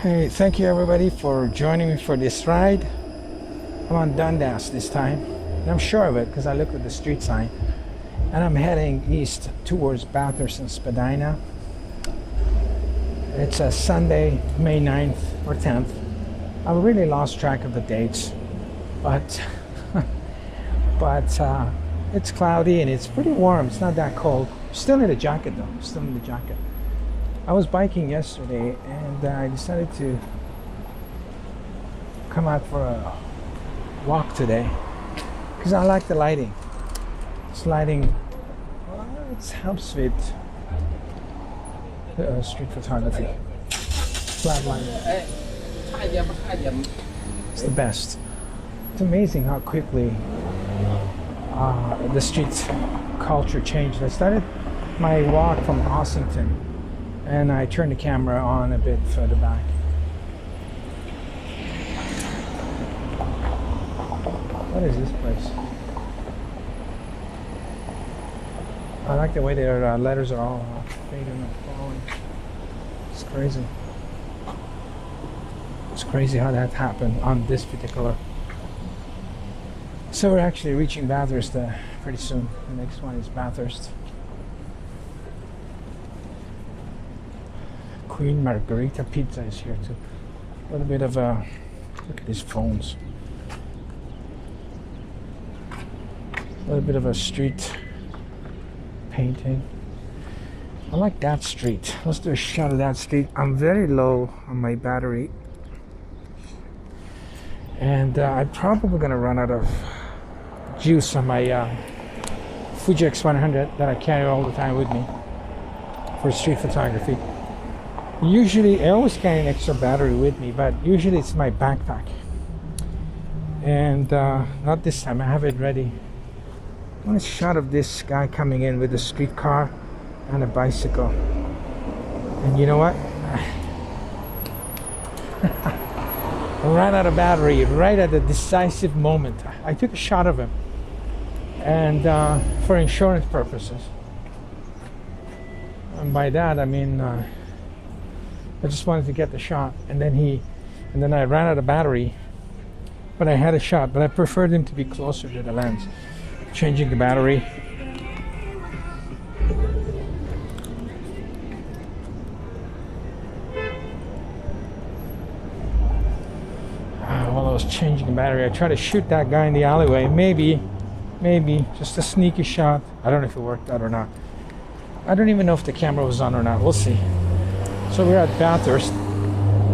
Hey, thank you everybody for joining me for this ride. I'm on Dundas this time, and I'm sure of it because I looked at the street sign. And I'm heading east towards Bathurst and Spadina. It's a Sunday, May 9th or 10th. I've really lost track of the dates, but it's cloudy and it's pretty warm. It's not that cold. Still in a jacket though. Still in the jacket. I was biking yesterday and I decided to come out for a walk today because I like the lighting. This lighting, it helps with street photography. Flat lighting. It's the best. It's amazing how quickly the street culture changed. I started my walk from Ossington and I turned the camera on a bit further back. What is this place? I like the way their letters are all fading and falling. It's crazy. It's crazy how that happened on this particular. So we're actually reaching Bathurst pretty soon. The next one is Bathurst. Queen Margherita Pizza is here too. A little bit of a look at these phones. A little bit of a street painting. I like that street. Let's do a shot of that street. I'm very low on my battery, and I'm probably gonna run out of juice on my Fuji X100 that I carry all the time with me for street photography. Usually, I always carry an extra battery with me, but usually it's my backpack. And not this time, I have it ready. I want a shot of this guy coming in with a streetcar and a bicycle. And you know what? I ran out of battery right at the decisive moment. I took a shot of him, and for insurance purposes. And by that I mean I just wanted to get the shot, and then I ran out of battery, but I had a shot. But I preferred him to be closer to the lens. Changing the battery. While I was changing the battery, I tried to shoot that guy in the alleyway. Maybe just a sneaky shot. I don't know if it worked out or not. I don't even know if the camera was on or not. We'll see. So we're at Bathurst.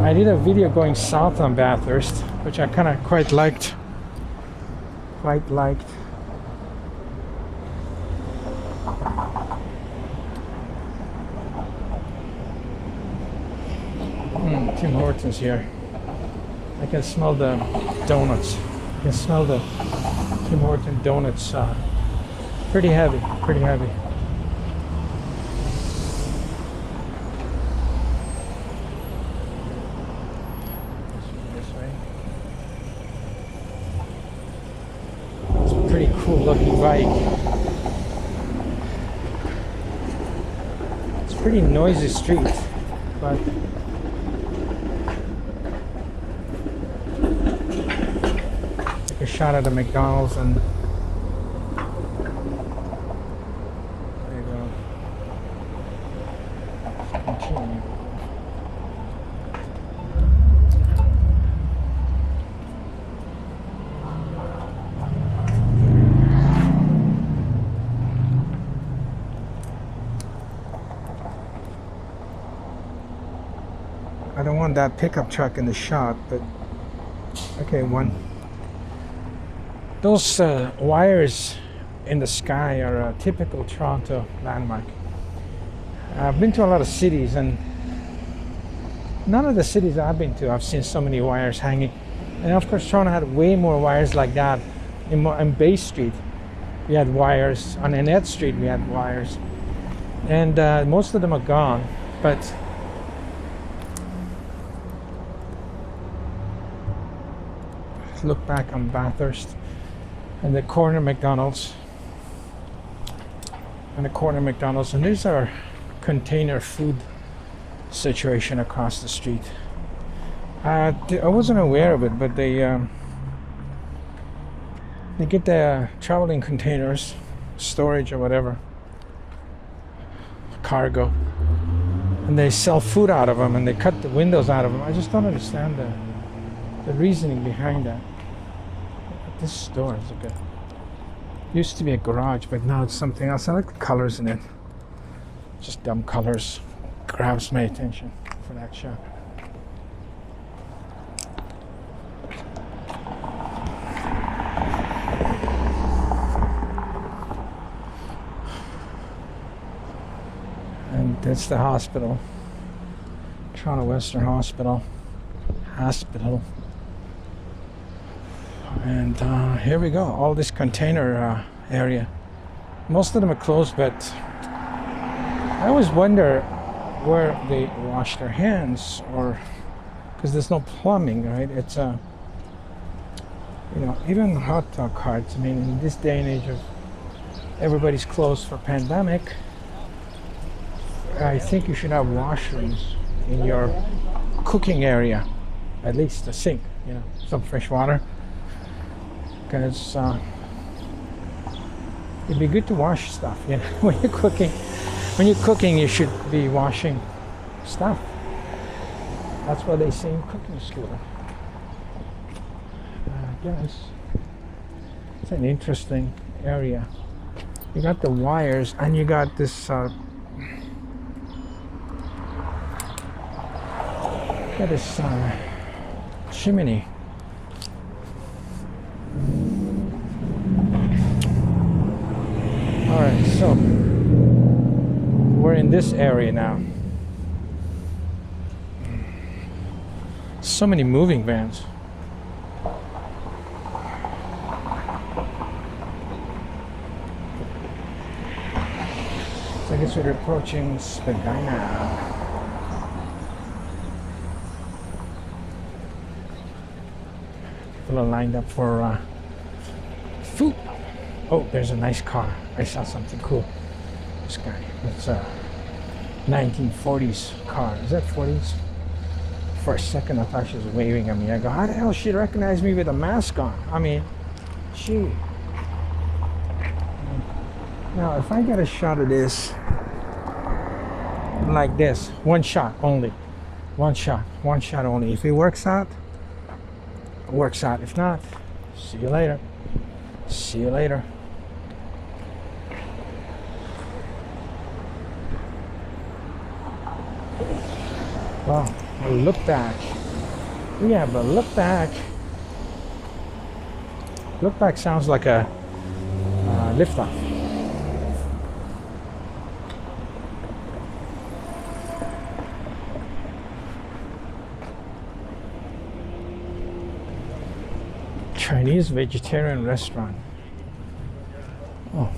I did a video going south on Bathurst, which I kind of quite liked. Tim Hortons here. I can smell the donuts. I can smell the Tim Hortons donuts. Pretty heavy. This way. It's a pretty cool looking bike. It's a pretty noisy street, but a shot at the McDonald's, and there you go. Let's continue. I don't want that pickup truck in the shot, but okay, one. Those wires in the sky are a typical Toronto landmark. I've been to a lot of cities, and none of the cities I've been to I've seen so many wires hanging. And of course Toronto had way more wires like that. In Bay Street we had wires, on Annette Street we had wires, and most of them are gone. But look back on Bathurst and the corner McDonald's, and these are container food situation across the street. I wasn't aware of it, but they get the traveling containers, storage or whatever, cargo, and they sell food out of them, and they cut the windows out of them. I just don't understand the reasoning behind that. This store is a good. Used to be a garage, but now it's something else. I like the colors in it. Just dumb colors. Grabs my attention for that shop. And that's the hospital. Toronto Western Hospital. And here we go. All this container area. Most of them are closed, but I always wonder where they wash their hands, or because there's no plumbing, right? It's even hot dog carts. I mean, in this day and age of everybody's closed for pandemic, I think you should have washrooms in your cooking area, at least a sink, some fresh water, because it'd be good to wash stuff, when you're cooking. When you're cooking, you should be washing stuff. That's what they say in cooking school. I guess it's an interesting area. You got the wires, and you got this chimney. All right, so we're in this area now. So many moving vans. So I guess we're approaching Spadina. People are lined up for food. Oh, there's a nice car. I saw something cool. This guy. It's a 1940s car. Is that 40s? For a second, I thought she was waving at me. I go, how the hell she recognize me with a mask on? I mean, gee. Now, if I get a shot of this, like this, one shot only. One shot only. If it works out, it works out. If not, see you later. See you later. Well, a look back. Yeah, but look back. Look back sounds like a lift-off. Chinese vegetarian restaurant. Oh.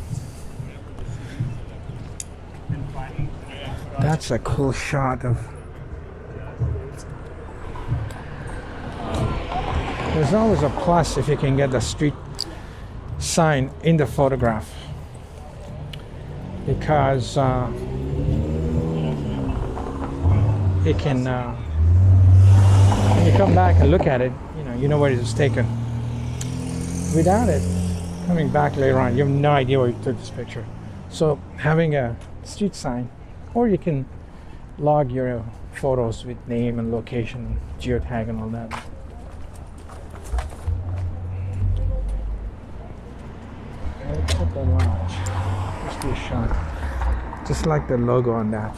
That's a cool shot of. There's always a plus if you can get the street sign in the photograph, because it can when you come back and look at it, you know where it was taken. Without it, coming back later on, you have no idea where you took this picture. So having a street sign, or you can log your photos with name and location, geotag and all that. Put the lodge. Just do a shot. Just like the logo on that.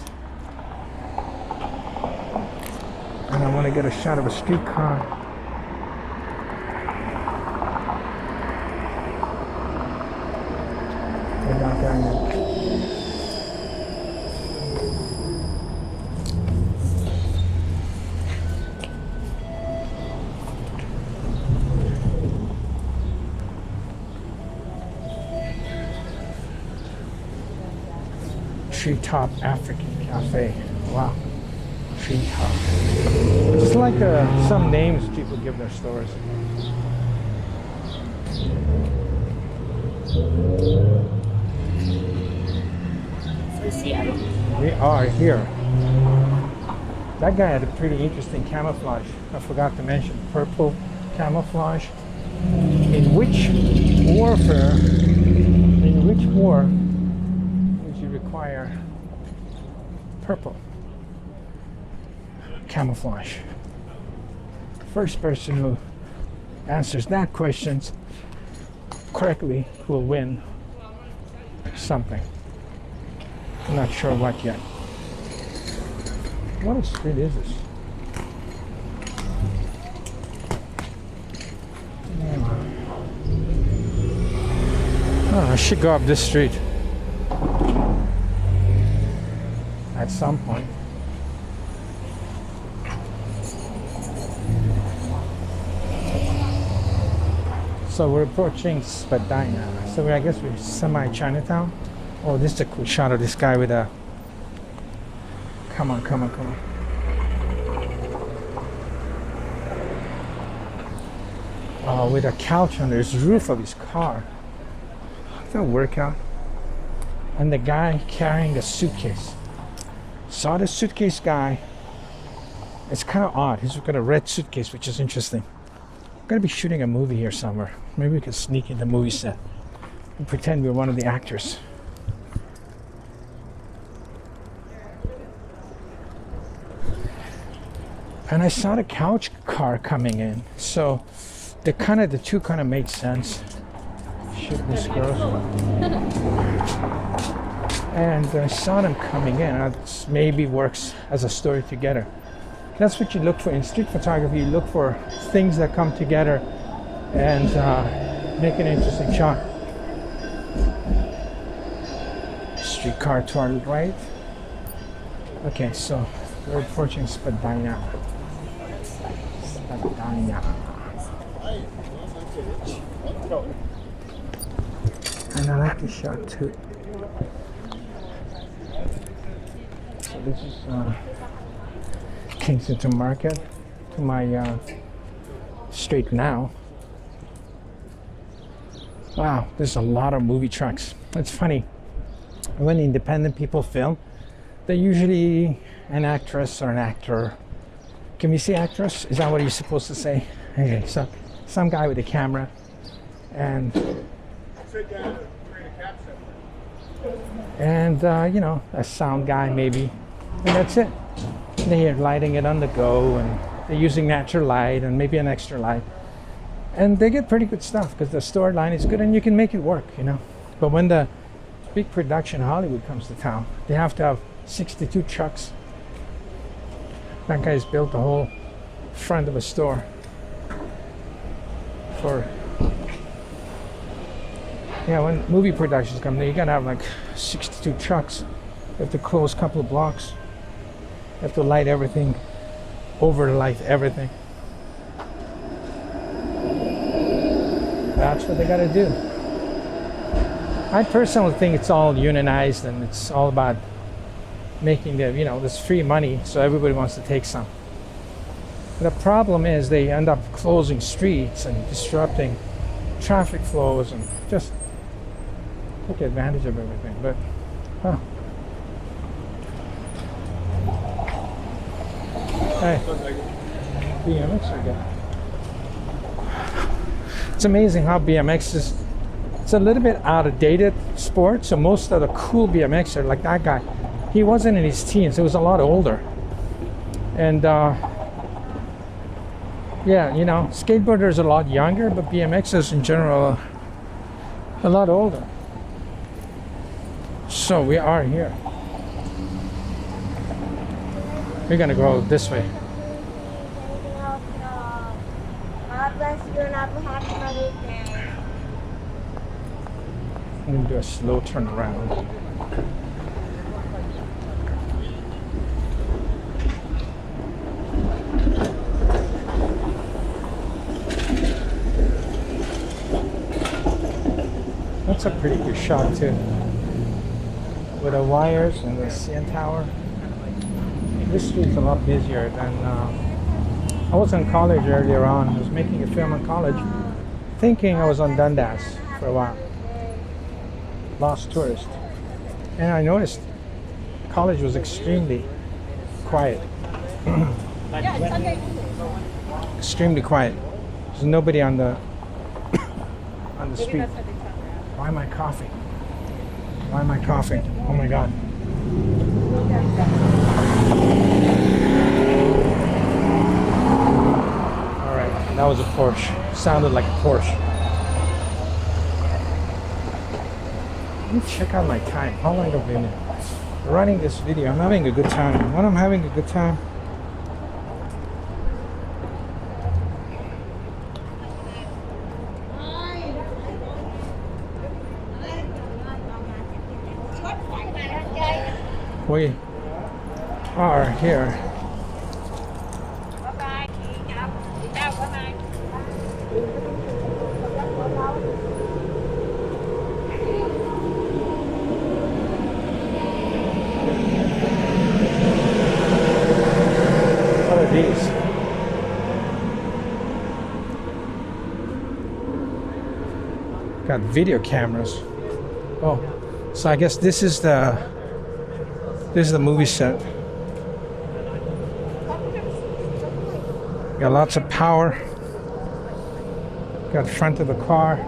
And I want to get a shot of a streetcar. We're not going there. Treetop African Cafe. Wow. Treetop. Just like some names people give their stores. Seattle. We are here. That guy had a pretty interesting camouflage. I forgot to mention purple camouflage. In which warfare, in which war would you require purple camouflage? First person who answers that question correctly will win something. I'm not sure what yet. What street is this? Oh, I should go up this street at some point. So we're approaching Spadina. So I guess we're semi-Chinatown. Oh, this is a cool shot of this guy with a... Come on. With a couch under his roof of his car. That'll work out. And the guy carrying a suitcase. Saw the suitcase guy. It's kind of odd. He's got a red suitcase, which is interesting. I'm gonna be shooting a movie here somewhere. Maybe we could sneak in the movie set and pretend we're one of the actors. And I saw the couch car coming in, so the two kind of make sense. Shit, this girl. And I saw them coming in. That maybe works as a story together. That's what you look for in street photography. You look for things that come together and make an interesting shot. Streetcar to our right. Okay, so we're approaching Spadina. And I like this shot too. So this is Kensington Market to my straight now. Wow, there's a lot of movie trucks. It's funny, when independent people film, they're usually an actress or an actor. Can we say actress? Is that what you're supposed to say? Okay, so some guy with a camera and you know, a sound guy maybe, and that's it. They're lighting it on the go, and they're using natural light and maybe an extra light, and they get pretty good stuff because the storyline is good and you can make it work, you know. But when the big production Hollywood comes to town, they have to have 62 trucks. That guy's built the whole front of a store for, yeah, when movie productions come there, you gotta have like 62 trucks. You have to close a couple of blocks. You have to light everything, overlight everything. That's what they gotta do. I personally think it's all unionized and it's all about making the, you know, this free money, so everybody wants to take some. The problem is they end up closing streets and disrupting traffic flows and just take advantage of everything. But hey, BMX again. It's amazing how BMX is, it's a little bit out of dated sport. So most of the cool BMXers, like that guy, he wasn't in his teens, he was a lot older. And yeah, you know, skateboarders are a lot younger, but BMXers in general are a lot older. So we are here. We're gonna go this way. God bless you and have a happy Mother's Day. I'm gonna do a slow turn around. That's a pretty good shot too, with the wires and the CN tower. This street's a lot busier than I was in college earlier on. I was making a film in college, thinking I was on Dundas for a while. Lost tourist. And I noticed college was extremely quiet. Extremely quiet. There's nobody on the street. Why am I coughing? Why am I coughing? Oh my God. All right, that was a Porsche. Sounded like a Porsche. Let me check out my time. How long have I been running this video? I'm having a good time. When I'm having a good time, we are here. What are these? Got video cameras. Oh, so I guess this is the movie set. Got lots of power. Got front of the car.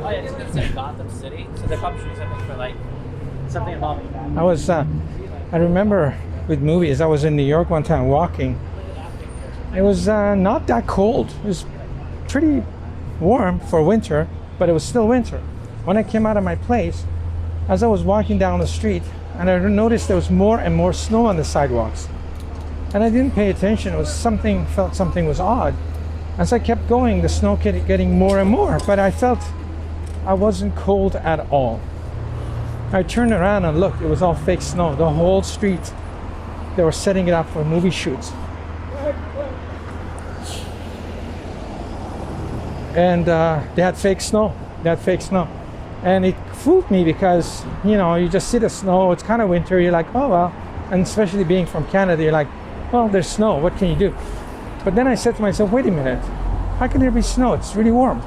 Oh yeah, it's gonna say Gotham City, so they're probably shooting something for like something involving that. I remember with movies, I was in New York one time walking. It was not that cold. It was pretty warm for winter, but it was still winter. When I came out of my place, as I was walking down the street, and I noticed there was more and more snow on the sidewalks. And I didn't pay attention. Felt something was odd. As I kept going, the snow kept getting more and more, but I felt I wasn't cold at all. I turned around and looked, it was all fake snow. The whole street, they were setting it up for movie shoots. And they had fake snow. And it fooled me because, you know, you just see the snow, it's kind of winter, you're like, oh well. And especially being from Canada, you're like, well, there's snow, what can you do? But then I said to myself, wait a minute, how can there be snow? It's really warm.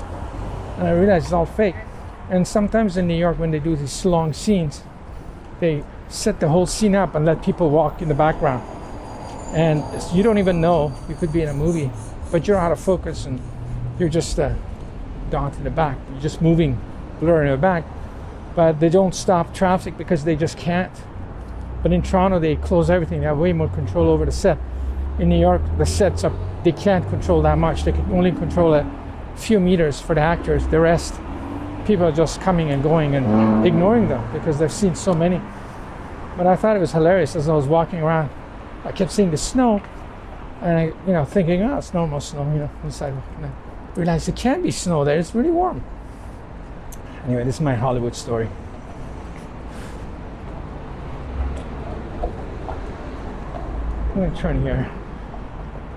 And I realized it's all fake. And sometimes in New York, when they do these long scenes, they set the whole scene up and let people walk in the background. And you don't even know, you could be in a movie, but you're out of focus and you're just down to the back. You're just moving, blurring in the back. But they don't stop traffic because they just can't. But in Toronto, they close everything. They have way more control over the set. In New York, the sets up, they can't control that much. They can only control a few meters for the actors. The rest, people are just coming and going and ignoring them because they've seen so many. But I thought it was hilarious as I was walking around. I kept seeing the snow, and I, thinking, oh, it's normal snow, on the sidewalk. And I realized it can't be snow there. It's really warm. Anyway, this is my Hollywood story. I'm going to turn here.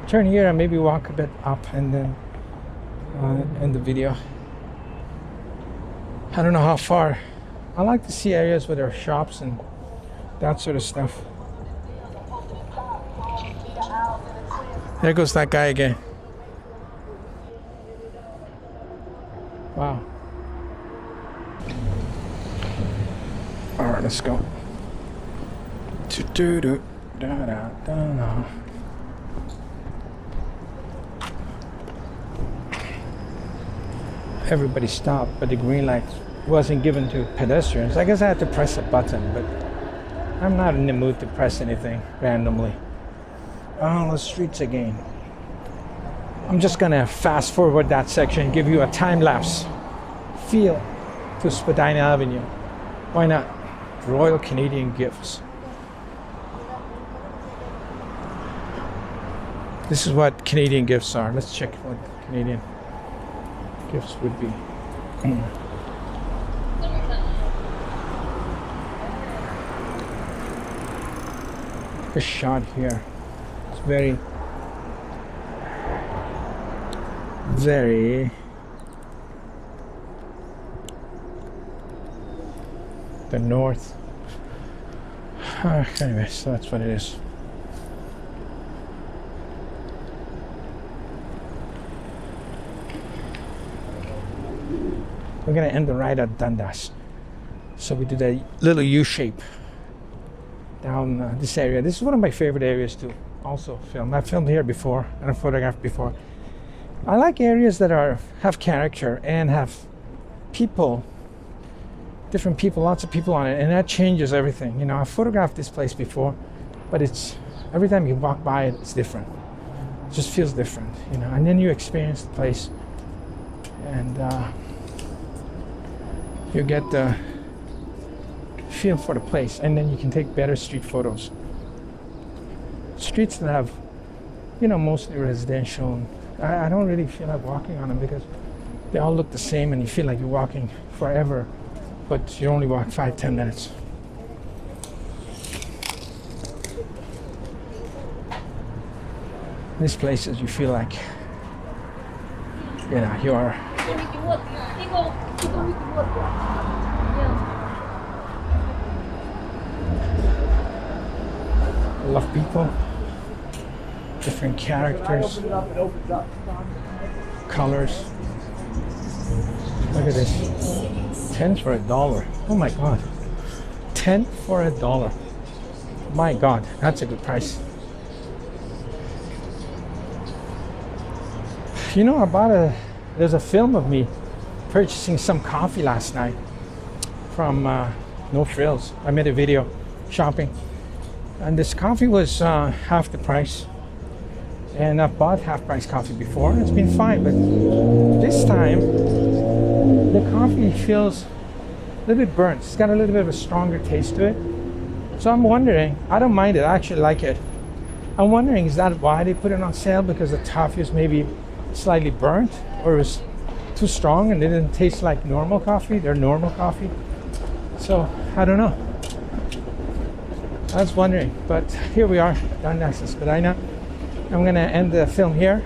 Turn here and maybe walk a bit up and then end the video. I don't know how far. I like to see areas where there are shops and that sort of stuff. There goes that guy again. Wow. All right, let's go. Everybody stopped, but the green light wasn't given to pedestrians. I guess I had to press a button, but I'm not in the mood to press anything randomly. Oh, the streets again. I'm just gonna fast forward that section, give you a time lapse feel to Spadina Avenue. Why not? Royal Canadian Gifts. This is what Canadian gifts are. Let's check what Canadian gifts would be. This shot here. It's very the north. Anyway, so that's what it is. We're gonna end the ride at Dundas. So we did a little U shape down this area. This is one of my favorite areas to also film. I've filmed here before and I've photographed before. I like areas that have character and have people, different people, lots of people on it, and that changes everything. You know, I've photographed this place before, but it's every time you walk by it, it's different. It just feels different, you know. And then you experience the place, and you get the feel for the place, and then you can take better street photos. Streets that have, you know, mostly residential. I don't really feel like walking on them because they all look the same, and you feel like you're walking forever, but you only walk 5-10 minutes. These places you feel like, you know, you are I love people, different characters, colors. Look at this, 10 for $1. Oh my God, 10 for $1. My God, that's a good price. You know, there's a film of me purchasing some coffee last night from No Frills. I made a video shopping, and this coffee was half the price. And I've bought half price coffee before, and it's been fine, but this time the coffee feels a little bit burnt. It's got a little bit of a stronger taste to it. So I'm wondering, I don't mind it, I actually like it. I'm wondering, is that why they put it on sale? Because the coffee is maybe slightly burnt, or it was too strong and it didn't taste like normal coffee, their normal coffee. So I don't know. I was wondering, but here we are, Dundas Spadina. I'm gonna end the film here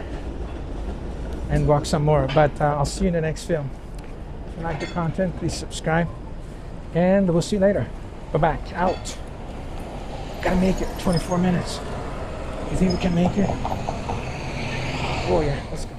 and walk some more, but I'll see you in the next film. If you like the content, please subscribe, and we'll see you later. Bye-bye, out. Gotta make it 24 minutes. You think we can make it? Oh yeah, let's go.